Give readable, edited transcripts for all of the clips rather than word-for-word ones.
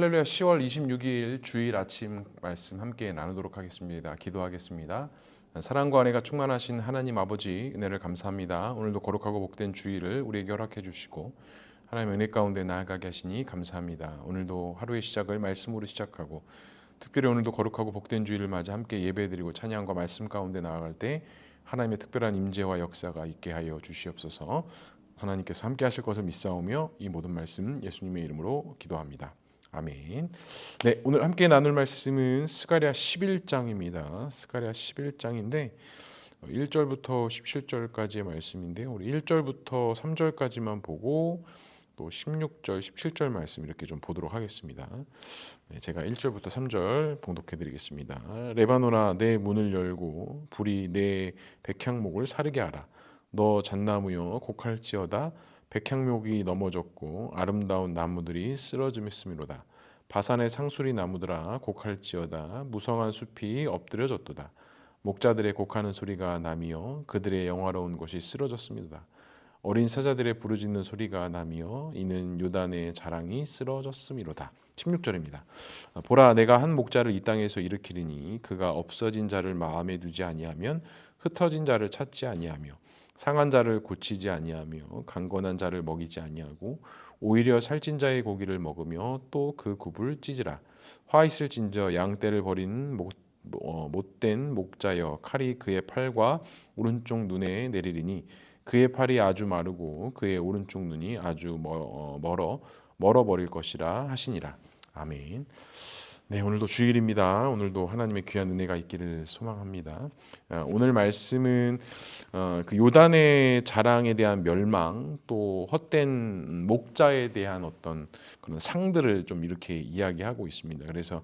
할렐루야. 10월 26일 주일 아침 말씀 함께 나누도록 하겠습니다. 기도하겠습니다. 사랑과 은혜가 충만하신 하나님 아버지, 은혜를 감사합니다. 오늘도 거룩하고 복된 주일을 우리에게 허락해 주시고 하나님의 은혜 가운데 나아가게 하시니 감사합니다. 오늘도 하루의 시작을 말씀으로 시작하고 특별히 오늘도 거룩하고 복된 주일을 맞아 함께 예배드리고 찬양과 말씀 가운데 나아갈 때 하나님의 특별한 임재와 역사가 있게 하여 주시옵소서. 하나님께서 함께 하실 것을 믿사오며 이 모든 말씀 예수님의 이름으로 기도합니다. 아멘. 네, 오늘 함께 나눌 말씀은 스가랴 11장입니다. 스가랴 11장인데 1절부터 17절까지의 말씀인데요. 우리 1절부터 3절까지만 보고 또 16절, 17절 말씀 이렇게 좀 보도록 하겠습니다. 네, 제가 1절부터 3절 봉독해 드리겠습니다. 레바논아, 내 문을 열고 불이 내 백향목을 사르게 하라. 너 잣나무여 곡할지어다. 백향목이 넘어졌고 아름다운 나무들이 쓰러짐했음이로다. 바산의 상수리 나무들아 곡할지어다. 무성한 숲이 엎드려졌도다. 목자들의 곡하는 소리가 나미어 그들의 영화로운 것이 쓰러졌습니다. 어린 사자들의 부르짖는 소리가 나미어 이는 요단의 자랑이 쓰러졌음이로다. 16절입니다. 보라, 내가 한 목자를 이 땅에서 일으키리니 그가 없어진 자를 마음에 두지 아니하면 흩어진 자를 찾지 아니하며 상한 자를 고치지 아니하며 강건한 자를 먹이지 아니하고 오히려 살찐 자의 고기를 먹으며 또 그 굽을 찢으라. 화 있을진저 양떼를 버린 못된 목자여 칼이 그의 팔과 오른쪽 눈에 내리리니 그의 팔이 아주 마르고 그의 오른쪽 눈이 아주 멀어버릴 것이라 하시니라. 아멘. 네, 오늘도 주일입니다. 오늘도 하나님의 귀한 은혜가 있기를 소망합니다. 오늘 말씀은 그 요단의 자랑에 대한 멸망, 또 헛된 목자에 대한 어떤 그런 상들을 좀 이렇게 이야기하고 있습니다. 그래서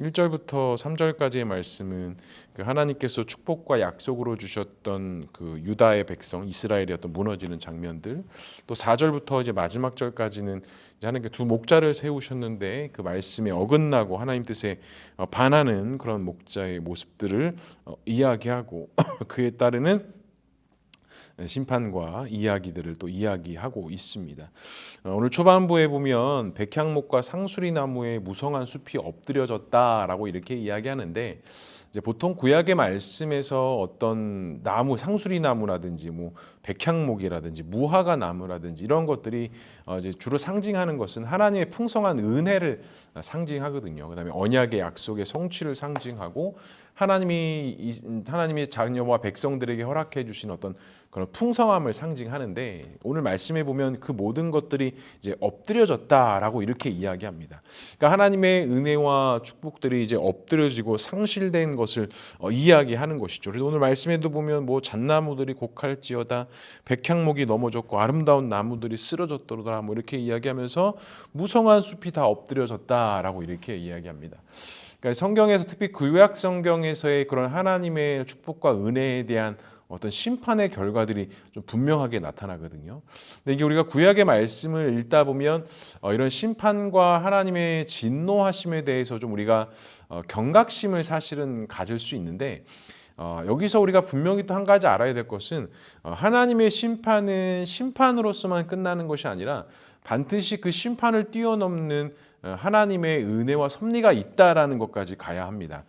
1절부터 3절까지의 말씀은 그 하나님께서 축복과 약속으로 주셨던 그 유다의 백성 이스라엘의 어떤 무너지는 장면들, 또 4절부터 이제 마지막 절까지는 이제 하나님께 두 목자를 세우셨는데 그 말씀에 어긋나고 하나님 뜻에 반하는 그런 목자의 모습들을 이야기하고 그에 따르는 심판과 이야기들을 또 이야기하고 있습니다. 오늘 초반부에 보면 백향목과 상수리 나무에 무성한 숲이 엎드려졌다라고 이렇게 이야기하는데 이제 보통 구약의 말씀에서 어떤 나무, 상수리 나무라든지 뭐 백향목이라든지 무화과 나무라든지 이런 것들이 이제 주로 상징하는 것은 하나님의 풍성한 은혜를 상징하거든요. 그다음에 언약의 약속의 성취를 상징하고 하나님이 자녀와 백성들에게 허락해 주신 어떤 그런 풍성함을 상징하는데 오늘 말씀에 보면 그 모든 것들이 이제 엎드려졌다라고 이렇게 이야기합니다. 그러니까 하나님의 은혜와 축복들이 이제 엎드려지고 상실된 것을 이야기하는 것이죠. 그래서 오늘 말씀에도 보면 뭐 잣나무들이 곡할지어다, 백향목이 넘어졌고 아름다운 나무들이 쓰러졌더라 뭐 이렇게 이야기하면서 무성한 숲이 다 엎드려졌다라고 이렇게 이야기합니다. 그러니까 성경에서 특히 구약 성경에서의 그런 하나님의 축복과 은혜에 대한 어떤 심판의 결과들이 좀 분명하게 나타나거든요. 근데 이게 우리가 구약의 말씀을 읽다 보면 이런 심판과 하나님의 진노하심에 대해서 좀 우리가 경각심을 사실은 가질 수 있는데 여기서 우리가 분명히 또 한 가지 알아야 될 것은 하나님의 심판은 심판으로서만 끝나는 것이 아니라 반드시 그 심판을 뛰어넘는 하나님의 은혜와 섭리가 있다라는 것까지 가야 합니다.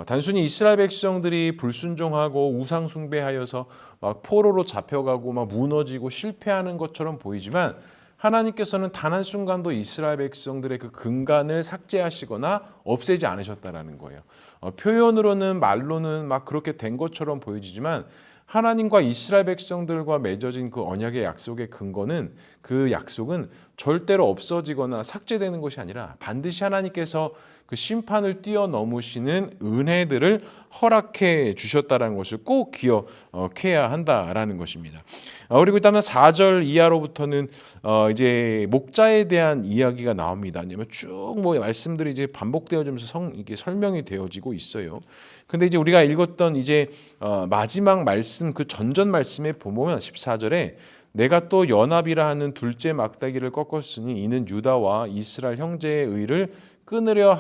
단순히 이스라엘 백성들이 불순종하고 우상 숭배하여서 막 포로로 잡혀가고 막 무너지고 실패하는 것처럼 보이지만 하나님께서는 단 한순간도 이스라엘 백성들의 그 근간을 삭제하시거나 없애지 않으셨다라는 거예요. 표현으로는 말로는 막 그렇게 된 것처럼 보여지지만 하나님과 이스라엘 백성들과 맺어진 그 언약의 약속의 근거는 그 약속은 절대로 없어지거나 삭제되는 것이 아니라 반드시 하나님께서 그 심판을 뛰어넘으시는 은혜들을 허락해 주셨다는 것을 꼭 기억해야 한다라는 것입니다. 그리고 일단 4절 이하로부터는 이제 목자에 대한 이야기가 나옵니다. 왜냐하면 쭉 뭐 말씀들이 이제 반복되어지면서 이게 설명이 되어지고 있어요. 근데 이제 우리가 읽었던 이제 마지막 말씀 그 전전 말씀에 보면 14절에 내가 또 연합이라 하는 둘째 막대기를 꺾었으니 이는 유다와 이스라엘 형제의 의를 끊으려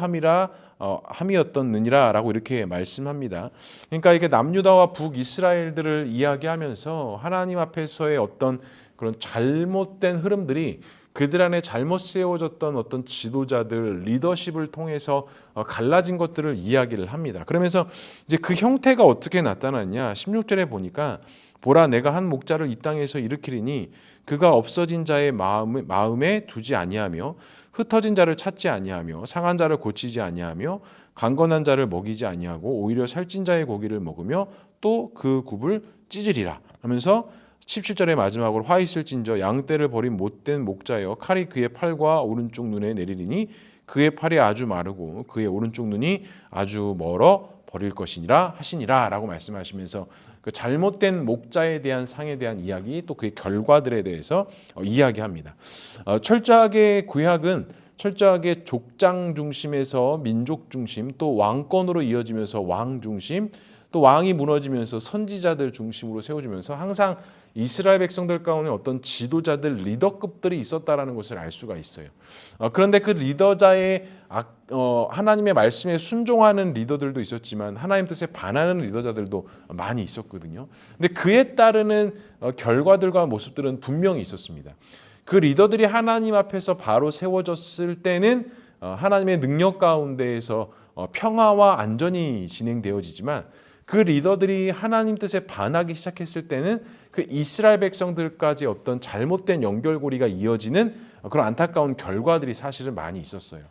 함이었느니라라고 이렇게 말씀합니다. 그러니까 이게 남유다와 북이스라엘들을 이야기하면서 하나님 앞에서의 어떤 그런 잘못된 흐름들이 그들 안에 잘못 세워졌던 어떤 지도자들, 리더십을 통해서 갈라진 것들을 이야기를 합니다. 그러면서 이제 그 형태가 어떻게 나타났냐? 16절에 보니까 보라 내가 한 목자를 이 땅에서 일으키리니 그가 없어진 자의 마음에 두지 아니하며 흩어진 자를 찾지 아니하며 상한 자를 고치지 아니하며 강건한 자를 먹이지 아니하고 오히려 살찐 자의 고기를 먹으며 또 그 굽을 찢으리라 하면서 17절의 마지막으로 화 있을진저 양떼를 버린 못된 목자여 칼이 그의 팔과 오른쪽 눈에 내리리니 그의 팔이 아주 마르고 그의 오른쪽 눈이 아주 멀어 버릴 것이니라 하시니라 라고 말씀하시면서 그 잘못된 목자에 대한 상에 대한 이야기 또 그의 결과들에 대해서 이야기합니다. 철저하게 구약은 철저하게 족장 중심에서 민족 중심 또 왕권으로 이어지면서 왕 중심 또 왕이 무너지면서 선지자들 중심으로 세워지면서 항상 이스라엘 백성들 가운데 어떤 지도자들 리더급들이 있었다라는 것을 알 수가 있어요. 그런데 그 리더자의 하나님의 말씀에 순종하는 리더들도 있었지만 하나님 뜻에 반하는 리더자들도 많이 있었거든요. 근데 그에 따르는 결과들과 모습들은 분명히 있었습니다. 그 리더들이 하나님 앞에서 바로 세워졌을 때는 하나님의 능력 가운데에서 평화와 안전이 진행되어지지만 그 리더들이 하나님 뜻에 반하기 시작했을 때는 그 이스라엘 백성들까지 어떤 잘못된 연결고리가 이어지는 그런 안타까운 결과들이 사실은 많이 있었어요.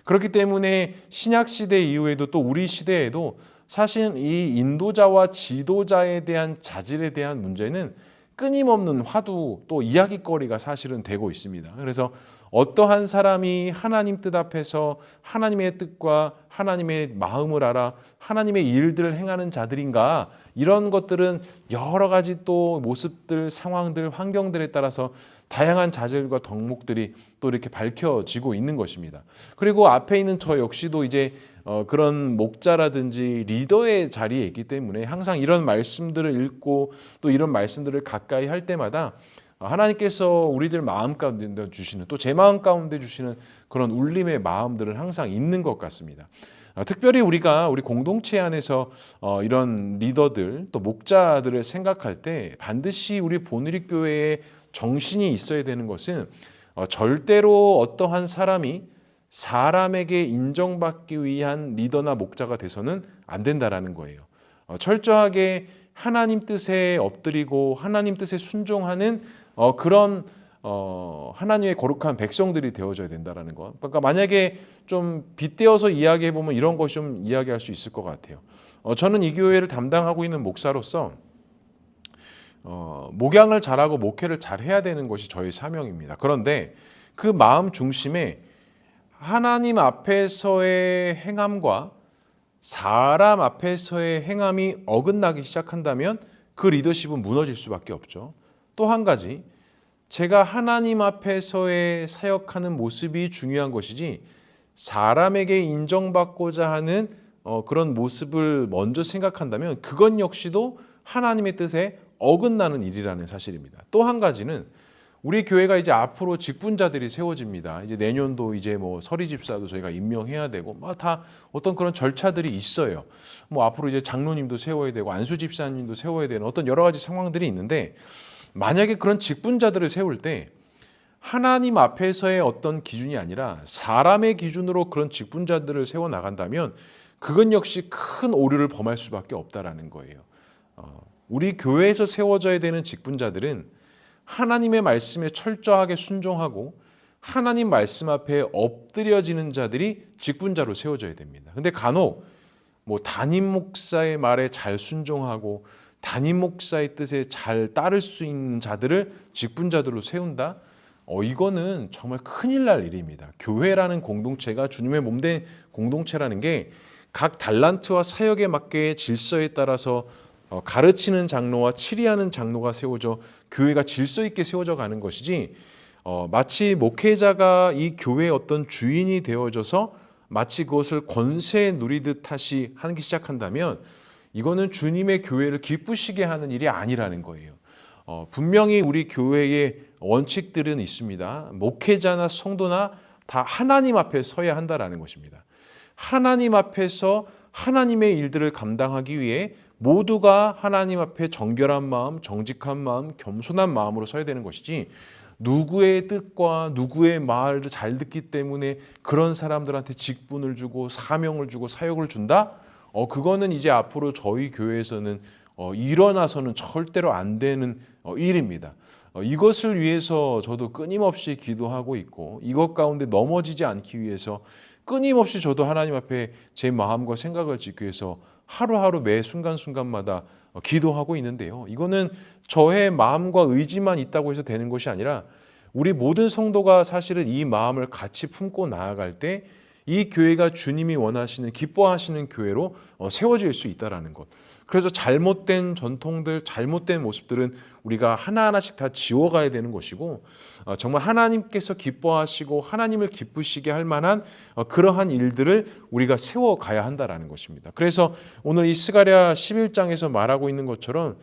그렇기 때문에 신약 시대 이후에도 또 우리 시대에도 사실 이 인도자와 지도자에 대한 자질에 대한 문제는 끊임없는 화두 또 이야기거리가 사실은 되고 있습니다. 그래서 어떠한 사람이 하나님 뜻 앞에서 하나님의 뜻과 하나님의 마음을 알아 하나님의 일들을 행하는 자들인가 이런 것들은 여러 가지 또 모습들, 상황들, 환경들에 따라서 다양한 자질과 덕목들이 또 이렇게 밝혀지고 있는 것입니다. 그리고 앞에 있는 저 역시도 이제 그런 목자라든지 리더의 자리에 있기 때문에 항상 이런 말씀들을 읽고 또 이런 말씀들을 가까이 할 때마다 하나님께서 우리들 마음 가운데 주시는 또 제 마음 가운데 주시는 그런 울림의 마음들은 항상 있는 것 같습니다. 특별히 우리가 우리 공동체 안에서 이런 리더들 또 목자들을 생각할 때 반드시 우리 보누리 교회의 정신이 있어야 되는 것은 절대로 어떠한 사람이 사람에게 인정받기 위한 리더나 목자가 돼서는 안 된다라는 거예요. 철저하게 하나님 뜻에 엎드리고 하나님 뜻에 순종하는 그런 하나님의 거룩한 백성들이 되어져야 된다라는 것. 그러니까 만약에 좀 빗대어서 이야기해 보면 이런 것이 좀 이야기할 수 있을 것 같아요. 저는 이 교회를 담당하고 있는 목사로서 목양을 잘하고 목회를 잘해야 되는 것이 저의 사명입니다. 그런데 그 마음 중심에 하나님 앞에서의 행함과 사람 앞에서의 행함이 어긋나기 시작한다면 그 리더십은 무너질 수밖에 없죠. 또 한 가지, 제가 하나님 앞에서의 사역하는 모습이 중요한 것이지 사람에게 인정받고자 하는 그런 모습을 먼저 생각한다면 그건 역시도 하나님의 뜻에 어긋나는 일이라는 사실입니다. 또 한 가지는 우리 교회가 이제 앞으로 직분자들이 세워집니다. 이제 내년도 이제 뭐 서리 집사도 저희가 임명해야 되고 다 어떤 그런 절차들이 있어요. 뭐 앞으로 이제 장로님도 세워야 되고 안수 집사님도 세워야 되는 어떤 여러 가지 상황들이 있는데 만약에 그런 직분자들을 세울 때 하나님 앞에서의 어떤 기준이 아니라 사람의 기준으로 그런 직분자들을 세워 나간다면 그건 역시 큰 오류를 범할 수밖에 없다라는 거예요. 우리 교회에서 세워져야 되는 직분자들은 하나님의 말씀에 철저하게 순종하고 하나님 말씀 앞에 엎드려지는 자들이 직분자로 세워져야 됩니다. 근데 간혹 뭐 담임 목사의 말에 잘 순종하고 담임 목사의 뜻에 잘 따를 수 있는 자들을 직분자들로 세운다? 이거는 정말 큰일 날 일입니다. 교회라는 공동체가 주님의 몸된 공동체라는 게 각 달란트와 사역에 맞게 질서에 따라서 가르치는 장로와 치리하는 장로가 세워져 교회가 질서 있게 세워져 가는 것이지 마치 목회자가 이 교회의 어떤 주인이 되어져서 마치 그것을 권세 누리듯 하시 하기 시작한다면 이거는 주님의 교회를 기쁘시게 하는 일이 아니라는 거예요. 분명히 우리 교회의 원칙들은 있습니다. 목회자나 성도나 다 하나님 앞에 서야 한다라는 것입니다. 하나님 앞에서 하나님의 일들을 감당하기 위해 모두가 하나님 앞에 정결한 마음, 정직한 마음, 겸손한 마음으로 서야 되는 것이지 누구의 뜻과 누구의 말을 잘 듣기 때문에 그런 사람들한테 직분을 주고 사명을 주고 사역을 준다? 그거는 이제 앞으로 저희 교회에서는 일어나서는 절대로 안 되는 일입니다. 이것을 위해서 저도 끊임없이 기도하고 있고 이것 가운데 넘어지지 않기 위해서 끊임없이 저도 하나님 앞에 제 마음과 생각을 짓기 위해서 하루하루 매 순간순간마다 기도하고 있는데요. 이거는 저의 마음과 의지만 있다고 해서 되는 것이 아니라 우리 모든 성도가 사실은 이 마음을 같이 품고 나아갈 때 이 교회가 주님이 원하시는 기뻐하시는 교회로 세워질 수 있다라는 것. 그래서 잘못된 전통들, 잘못된 모습들은 우리가 하나하나씩 다 지워가야 되는 것이고 정말 하나님께서 기뻐하시고 하나님을 기쁘시게 할 만한 그러한 일들을 우리가 세워가야 한다라는 것입니다. 그래서 오늘 이 스가랴 11장에서 말하고 있는 것처럼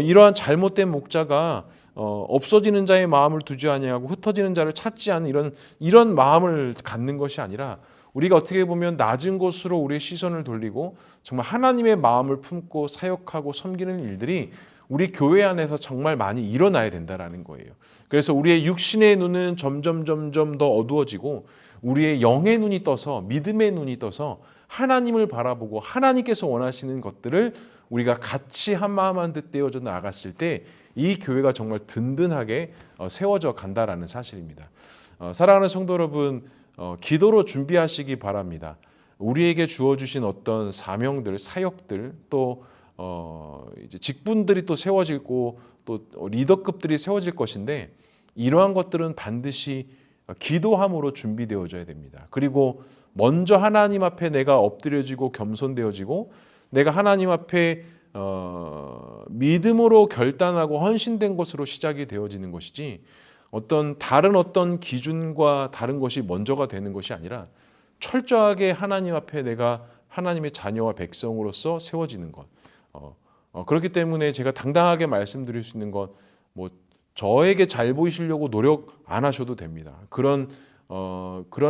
이러한 잘못된 목자가 없어지는 자의 마음을 두지 아니하고 흩어지는 자를 찾지 않는 이런 마음을 갖는 것이 아니라 우리가 어떻게 보면 낮은 곳으로 우리의 시선을 돌리고 정말 하나님의 마음을 품고 사역하고 섬기는 일들이 우리 교회 안에서 정말 많이 일어나야 된다라는 거예요. 그래서 우리의 육신의 눈은 점점 더 어두워지고 우리의 영의 눈이 떠서 믿음의 눈이 떠서 하나님을 바라보고 하나님께서 원하시는 것들을 우리가 같이 한 마음 한 뜻 되어져 나아갔을 때 이 교회가 정말 든든하게 세워져 간다라는 사실입니다. 사랑하는 성도 여러분, 기도로 준비하시기 바랍니다. 우리에게 주어주신 어떤 사명들, 사역들, 또 이제 직분들이 또 세워지고 또 리더급들이 세워질 것인데 이러한 것들은 반드시 기도함으로 준비되어져야 됩니다. 그리고 먼저 하나님 앞에 내가 엎드려지고 겸손되어지고 내가 하나님 앞에 믿음으로 결단하고 헌신된 것으로 시작이 되어지는 것이지 다른 어떤 기준과 다른 것이 먼저가 되는 것이 아니라 철저하게 하나님 앞에 내가 하나님의 자녀와 백성으로서 세워지는 것. 그렇기 때문에 제가 당당하게 말씀드릴 수 있는 건 저에게 잘 보이시려고 노력 안 하셔도 됩니다. 그런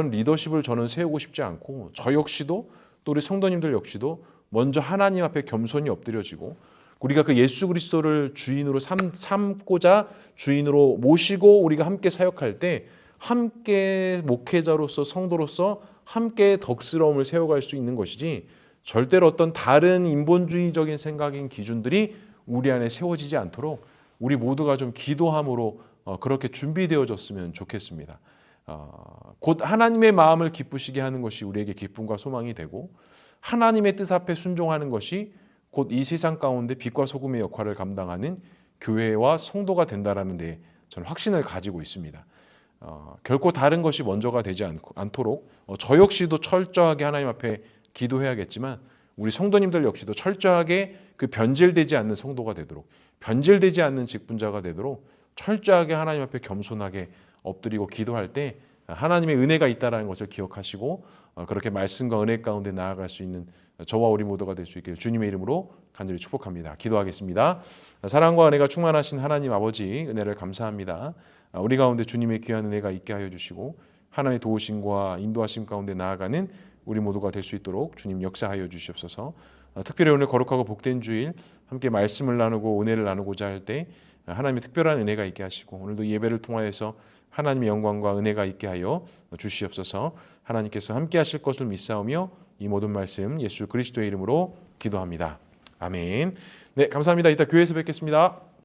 리더십을 저는 세우고 싶지 않고 저 역시도 또 우리 성도님들 역시도 먼저 하나님 앞에 겸손히 엎드려지고 우리가 그 예수 그리스도를 주인으로 삼고자 주인으로 모시고 우리가 함께 사역할 때 함께 목회자로서 성도로서 함께 덕스러움을 세워갈 수 있는 것이지 절대로 어떤 다른 인본주의적인 생각인 기준들이 우리 안에 세워지지 않도록 우리 모두가 좀 기도함으로 그렇게 준비되어졌으면 좋겠습니다. 곧 하나님의 마음을 기쁘시게 하는 것이 우리에게 기쁨과 소망이 되고 하나님의 뜻 앞에 순종하는 것이 곧 이 세상 가운데 빛과 소금의 역할을 감당하는 교회와 성도가 된다라는 데 저는 확신을 가지고 있습니다. 결코 다른 것이 먼저가 되지 않도록 저 역시도 철저하게 하나님 앞에 기도해야겠지만 우리 성도님들 역시도 철저하게 그 변질되지 않는 성도가 되도록 변질되지 않는 직분자가 되도록 철저하게 하나님 앞에 겸손하게 엎드리고 기도할 때 하나님의 은혜가 있다는 것을 기억하시고 그렇게 말씀과 은혜 가운데 나아갈 수 있는 저와 우리 모두가 될 수 있기를 주님의 이름으로 간절히 축복합니다. 기도하겠습니다. 사랑과 은혜가 충만하신 하나님 아버지 은혜를 감사합니다. 우리 가운데 주님의 귀한 은혜가 있게 하여 주시고 하나님의 도우심과 인도하심 가운데 나아가는 우리 모두가 될 수 있도록 주님 역사하여 주시옵소서. 특별히 오늘 거룩하고 복된 주일 함께 말씀을 나누고 은혜를 나누고자 할 때 하나님의 특별한 은혜가 있게 하시고 오늘도 예배를 통하여서 하나님의 영광과 은혜가 있게 하여 주시옵소서. 하나님께서 함께 하실 것을 믿사오며 이 모든 말씀 예수 그리스도의 이름으로 기도합니다. 아멘. 네, 감사합니다. 이따 교회에서 뵙겠습니다.